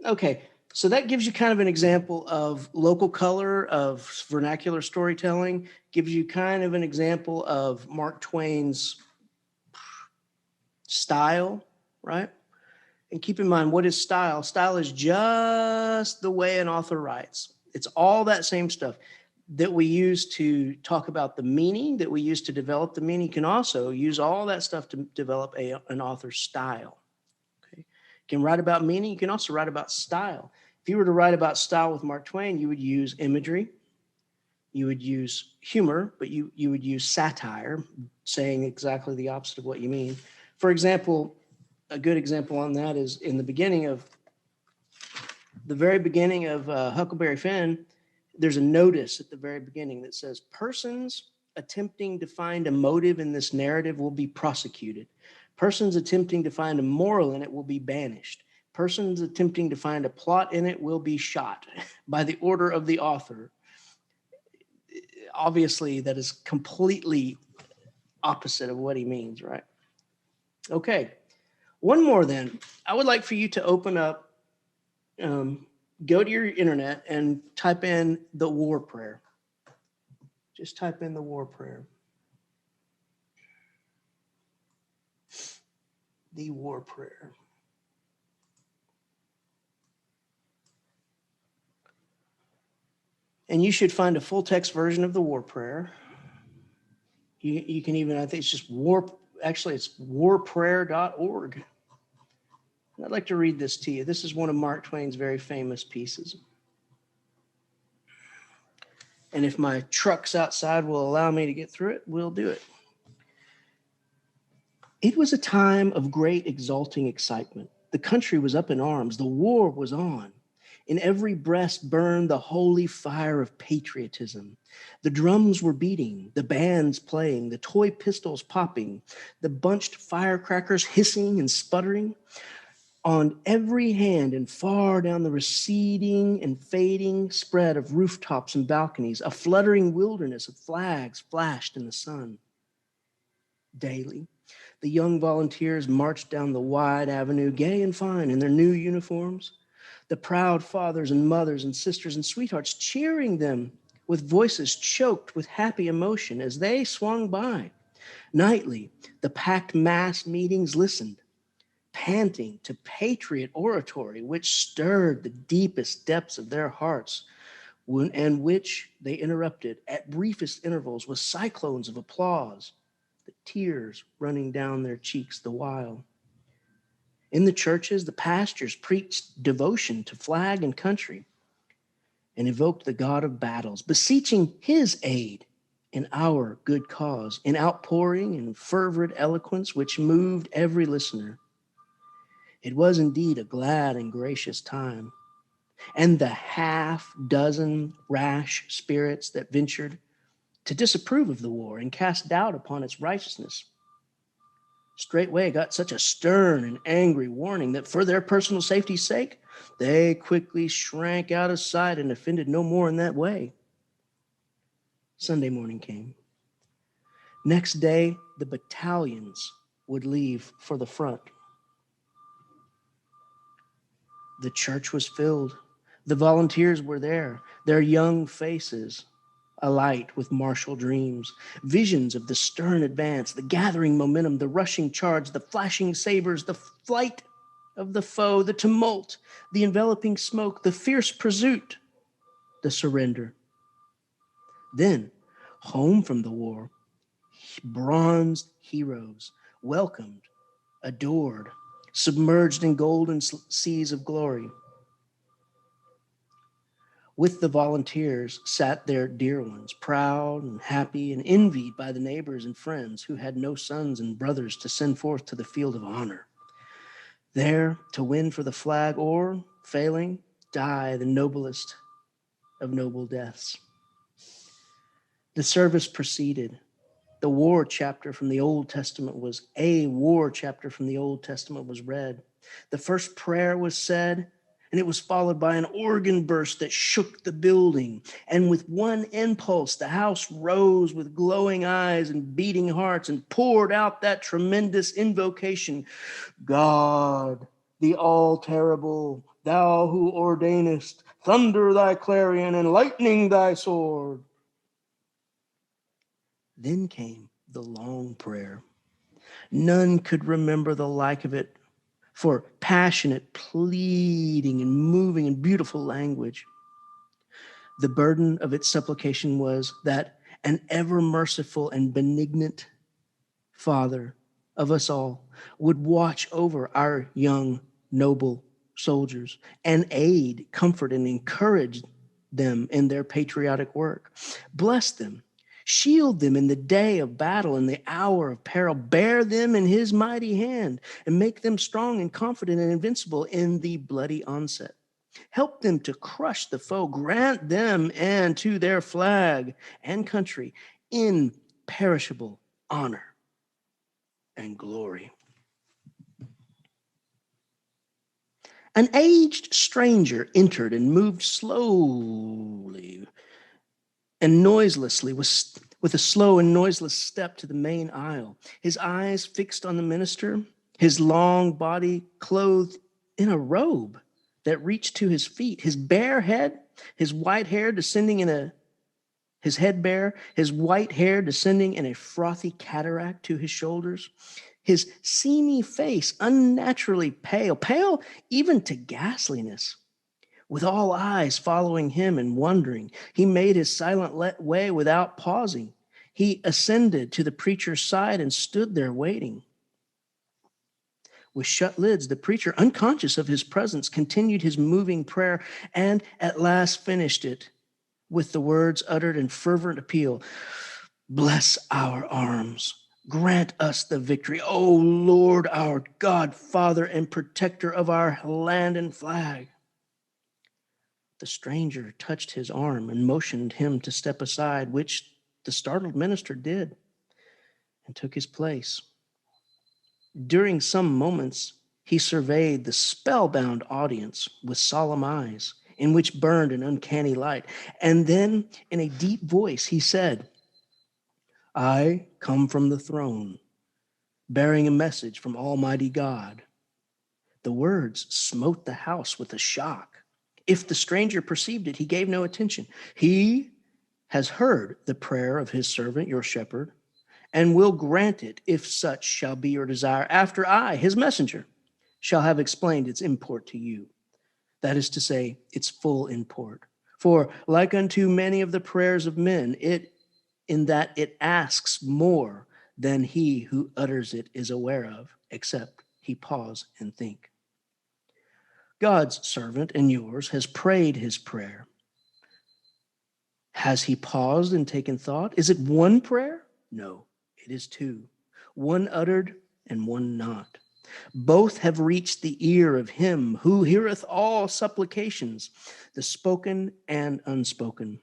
Okay, so that gives you kind of an example of local color, of vernacular storytelling, gives you kind of an example of Mark Twain's style, right? And keep in mind, what is style? Style is just the way an author writes. It's all that same stuff that we use to talk about the meaning, that we use to develop the meaning. You can also use all that stuff to develop an author's style. Okay? You can write about meaning. You can also write about style. If you were to write about style with Mark Twain, you would use imagery. You would use humor, but you would use satire, saying exactly the opposite of what you mean. For example, a good example on that is in the very beginning of Huckleberry Finn, there's a notice at the very beginning that says, persons attempting to find a motive in this narrative will be prosecuted. Persons attempting to find a moral in it will be banished. Persons attempting to find a plot in it will be shot by the order of the author. Obviously, that is completely opposite of what he means, right? Okay. One more then. I would like for you to open up, go to your internet and type in the war prayer. Just type in the war prayer. The war prayer. And you should find a full text version of the war prayer. You can even, I think it's just it's warprayer.org. I'd like to read this to you. This is one of Mark Twain's very famous pieces. And if my trucks outside will allow me to get through it, we'll do it. It was a time of great exulting excitement. The country was up in arms. The war was on. In every breast burned the holy fire of patriotism. The drums were beating, the bands playing, the toy pistols popping, the bunched firecrackers hissing and sputtering. On every hand and far down the receding and fading spread of rooftops and balconies, a fluttering wilderness of flags flashed in the sun. Daily, the young volunteers marched down the wide avenue, gay and fine in their new uniforms. The proud fathers and mothers and sisters and sweethearts cheering them with voices choked with happy emotion as they swung by. Nightly, the packed mass meetings listened, panting to patriot oratory, which stirred the deepest depths of their hearts, and which they interrupted at briefest intervals with cyclones of applause, the tears running down their cheeks the while. In the churches, the pastors preached devotion to flag and country and evoked the God of battles, beseeching his aid in our good cause, in outpouring and fervent eloquence which moved every listener. It was indeed a glad and gracious time. and the half-dozen rash spirits that ventured to disapprove of the war and cast doubt upon its righteousness straightway got such a stern and angry warning that for their personal safety's sake, they quickly shrank out of sight and offended no more in that way. Sunday morning came. Next day, the battalions would leave for the front. The church was filled. The volunteers were there, their young faces alight with martial dreams, visions of the stern advance, the gathering momentum, the rushing charge, the flashing sabers, the flight of the foe, the tumult, the enveloping smoke, the fierce pursuit, the surrender. Then, home from the war, bronzed heroes, welcomed, adored, submerged in golden seas of glory. With the volunteers sat their dear ones, proud and happy and envied by the neighbors and friends who had no sons and brothers to send forth to the field of honor, there to win for the flag or, failing, die the noblest of noble deaths. The service proceeded. A war chapter from the Old Testament was read. The first prayer was said, and it was followed by an organ burst that shook the building. And with one impulse, the house rose with glowing eyes and beating hearts and poured out that tremendous invocation, God, the all-terrible, thou who ordainest, thunder thy clarion and lightning thy sword. Then came the long prayer. None could remember the like of it, for passionate pleading and moving and beautiful language. The burden of its supplication was that an ever merciful and benignant Father of us all would watch over our young, noble soldiers and aid, comfort, and encourage them in their patriotic work. Bless them. Shield them in the day of battle and the hour of peril. Bear them in his mighty hand and make them strong and confident and invincible in the bloody onset. Help them to crush the foe. Grant them and to their flag and country imperishable honor and glory. An aged stranger entered and moved slowly and noiselessly with a slow and noiseless step to the main aisle, his eyes fixed on the minister, his long body clothed in a robe that reached to his feet, his bare head, his white hair descending in a frothy cataract to his shoulders, his seamy face unnaturally pale even to ghastliness. With all eyes following him and wondering, he made his silent way without pausing. He ascended to the preacher's side and stood there waiting. With shut lids, the preacher, unconscious of his presence, continued his moving prayer and at last finished it with the words uttered in fervent appeal, "Bless our arms. Grant us the victory, O Lord, our God, Father, and protector of our land and flag." The stranger touched his arm and motioned him to step aside, which the startled minister did and took his place. During some moments, he surveyed the spellbound audience with solemn eyes in which burned an uncanny light. And then, in a deep voice, he said, "I come from the throne, bearing a message from Almighty God." The words smote the house with a shock. If the stranger perceived it, he gave no attention. "He has heard the prayer of his servant, your shepherd, and will grant it if such shall be your desire, after I, his messenger, shall have explained its import to you." That is to say, its full import. For like unto many of the prayers of men, in that it asks more than he who utters it is aware of, except he pause and think. God's servant and yours has prayed his prayer. Has he paused and taken thought? Is it one prayer? No, it is two. One uttered and one not. Both have reached the ear of him who heareth all supplications, the spoken and unspoken.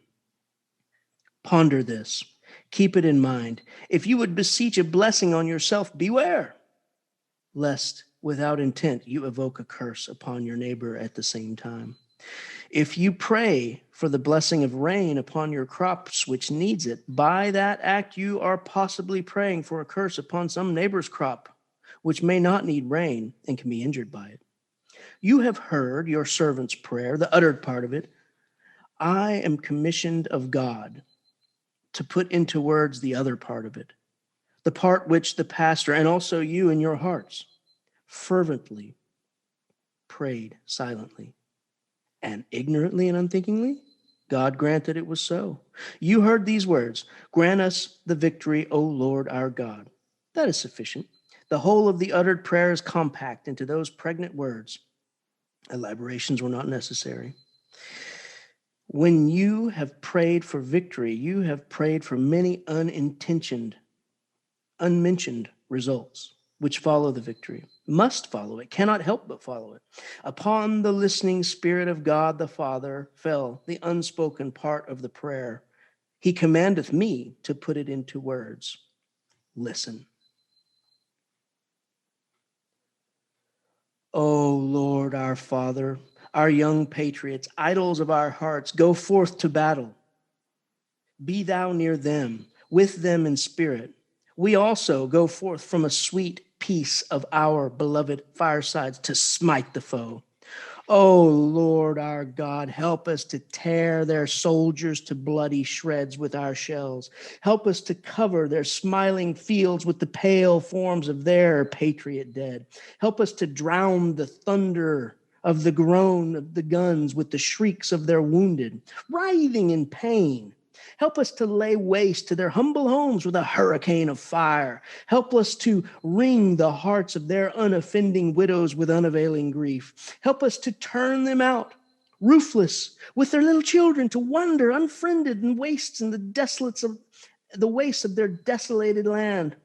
Ponder this. Keep it in mind. If you would beseech a blessing on yourself, beware, lest without intent you evoke a curse upon your neighbor at the same time. If you pray for the blessing of rain upon your crops which needs it, by that act you are possibly praying for a curse upon some neighbor's crop which may not need rain and can be injured by it. You have heard your servant's prayer, the uttered part of it. I am commissioned of God to put into words the other part of it, the part which the pastor and also you in your hearts fervently prayed silently and ignorantly and unthinkingly. God granted it was so. You heard these words, grant us the victory, O Lord our God. That is sufficient. The whole of the uttered prayer is compact into those pregnant words. Elaborations were not necessary. When you have prayed for victory, you have prayed for many unmentioned results, which follow the victory, must follow it, cannot help but follow it. Upon the listening Spirit of God the Father fell the unspoken part of the prayer. He commandeth me to put it into words. Listen. O Lord, our Father, our young patriots, idols of our hearts, go forth to battle. Be thou near them, with them in spirit. We also go forth from a sweet peace of our beloved firesides to smite the foe. O Lord our God, help us to tear their soldiers to bloody shreds with our shells. Help us to cover their smiling fields with the pale forms of their patriot dead. Help us to drown the thunder of the groan of the guns with the shrieks of their wounded, writhing in pain. Help us to lay waste to their humble homes with a hurricane of fire. Help us to wring the hearts of their unoffending widows with unavailing grief. Help us to turn them out, roofless, with their little children, to wander unfriended in wastes in the wastes of their desolated land.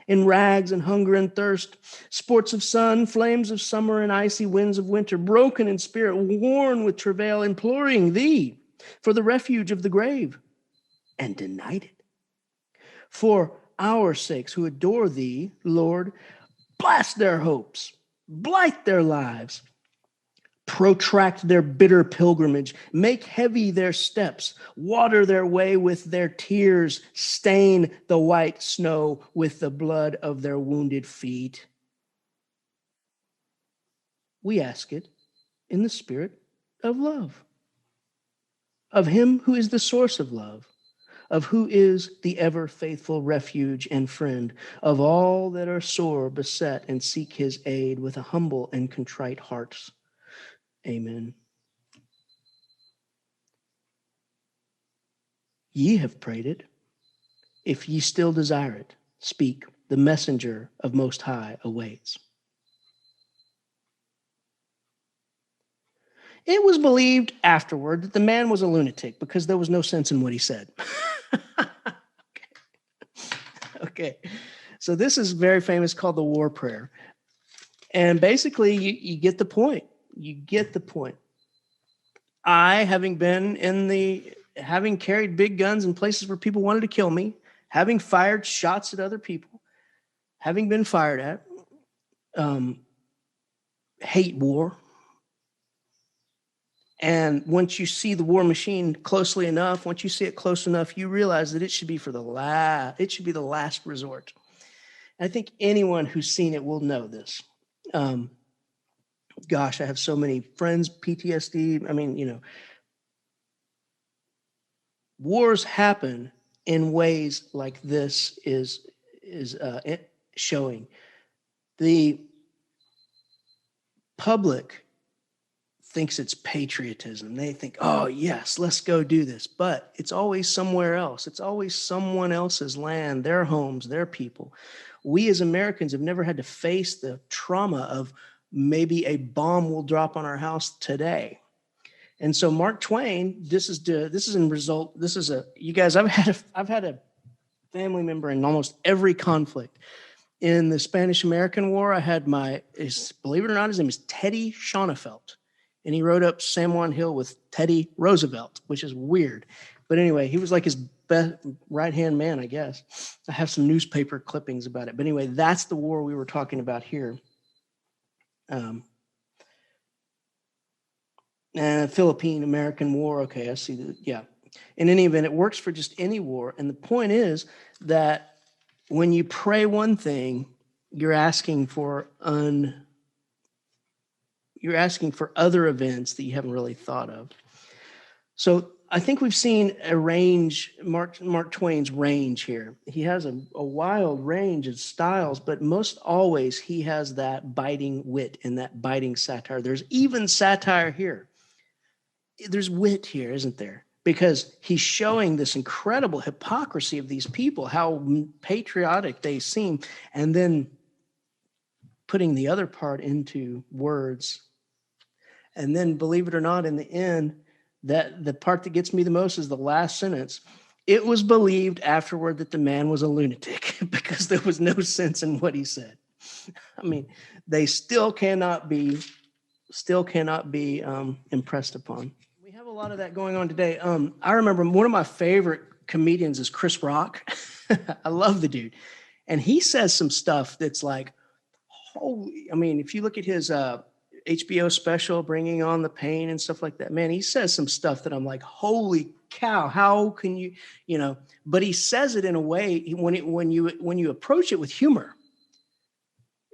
In rags and hunger and thirst, sports of sun, flames of summer, and icy winds of winter, broken in spirit, worn with travail, imploring thee for the refuge of the grave, and denied it. For our sakes who adore thee, Lord, blast their hopes, blight their lives, protract their bitter pilgrimage, make heavy their steps, water their way with their tears, stain the white snow with the blood of their wounded feet. We ask it in the spirit of love, of him who is the source of love, of who is the ever faithful refuge and friend of all that are sore beset and seek his aid with a humble and contrite hearts. Amen. Ye have prayed it. If ye still desire it, speak. The messenger of Most High awaits. It was believed afterward that the man was a lunatic because there was no sense in what he said. Okay. So this is very famous, called the war prayer. And basically, you get the point. You get the point. I, having carried big guns in places where people wanted to kill me, having fired shots at other people, having been fired at, hate war. And once you see the war machine closely enough, once you see it close enough, you realize that it should be the last resort. I think anyone who's seen it will know this. Gosh, I have so many friends, PTSD. I mean, wars happen in ways like this is showing. The public thinks it's patriotism. They think, oh, yes, let's go do this. But it's always somewhere else. It's always someone else's land, their homes, their people. We as Americans have never had to face the trauma of maybe a bomb will drop on our house today. And so Mark Twain, you guys, I've had a family member in almost every conflict. in the Spanish-American War, I had believe it or not, his name is Teddy Shanafelt. And he rode up San Juan Hill with Teddy Roosevelt, which is weird. But anyway, he was like his best right-hand man, I guess. I have some newspaper clippings about it. But anyway, that's the war we were talking about here. Philippine-American War. Okay, I see that. Yeah. In any event, it works for just any war. And the point is that when you pray one thing, you're asking for other events that you haven't really thought of. So I think we've seen a range, Mark Twain's range here. He has a wild range of styles, but most always he has that biting wit and that biting satire. There's even satire here. There's wit here, isn't there? Because he's showing this incredible hypocrisy of these people, how patriotic they seem, and then putting the other part into words. And then, believe it or not, in the end, that the part that gets me the most is the last sentence. It was believed afterward that the man was a lunatic because there was no sense in what he said. I mean, they still cannot be impressed upon. We have a lot of that going on today. I remember one of my favorite comedians is Chris Rock. I love the dude. And he says some stuff that's like, holy, I mean, if you look at his HBO special, Bringing on the Pain and stuff like that, man, he says some stuff that I'm like, holy cow, how can you, but he says it in a way when you approach it with humor,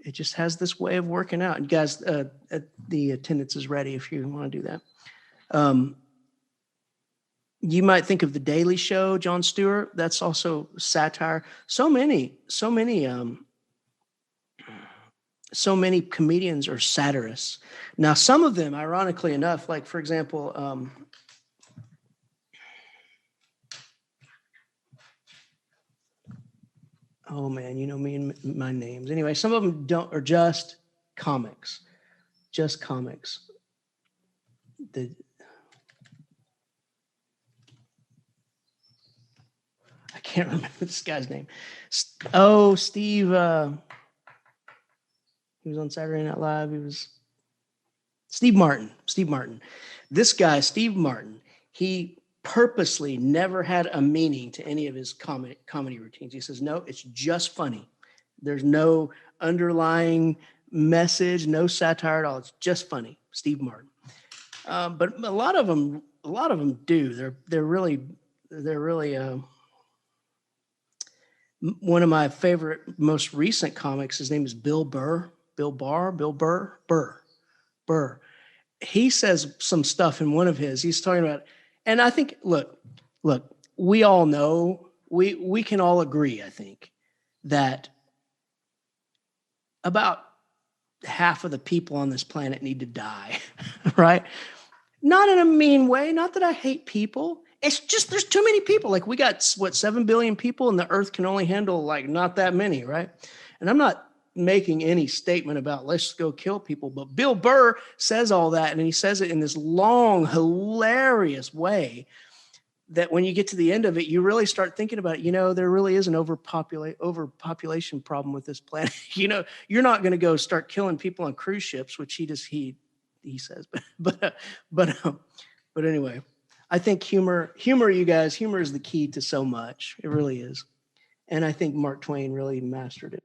it just has this way of working out. And guys, the attendance is ready if you want to do that. You might think of The Daily Show, Jon Stewart. That's also satire. So many comedians are satirists. Now, some of them, ironically enough, like for example, oh man, you know me and my names. Anyway, some of them are just comics. I can't remember this guy's name. Oh, Steve. He was on Saturday Night Live. He was Steve Martin. This guy, Steve Martin, he purposely never had a meaning to any of his comedy routines. He says, no, it's just funny. There's no underlying message, no satire at all. It's just funny. Steve Martin. But a lot of them do. They're really one of my favorite, most recent comics. His name is Bill Burr. He says some stuff in one of his. He's talking about, and I think, look, we all know, we can all agree, I think, that about half of the people on this planet need to die, right? Not in a mean way, not that I hate people. It's just there's too many people. Like we got, 7 billion people, and the earth can only handle like not that many, right? And I'm not making any statement about let's go kill people, but Bill Burr says all that, and he says it in this long, hilarious way that when you get to the end of it, you really start thinking about it. There really is an overpopulation problem with this planet. You're not going to go start killing people on cruise ships, which he says, but anyway, I think humor, you guys, humor is the key to so much. It really is. And I think Mark Twain really mastered it.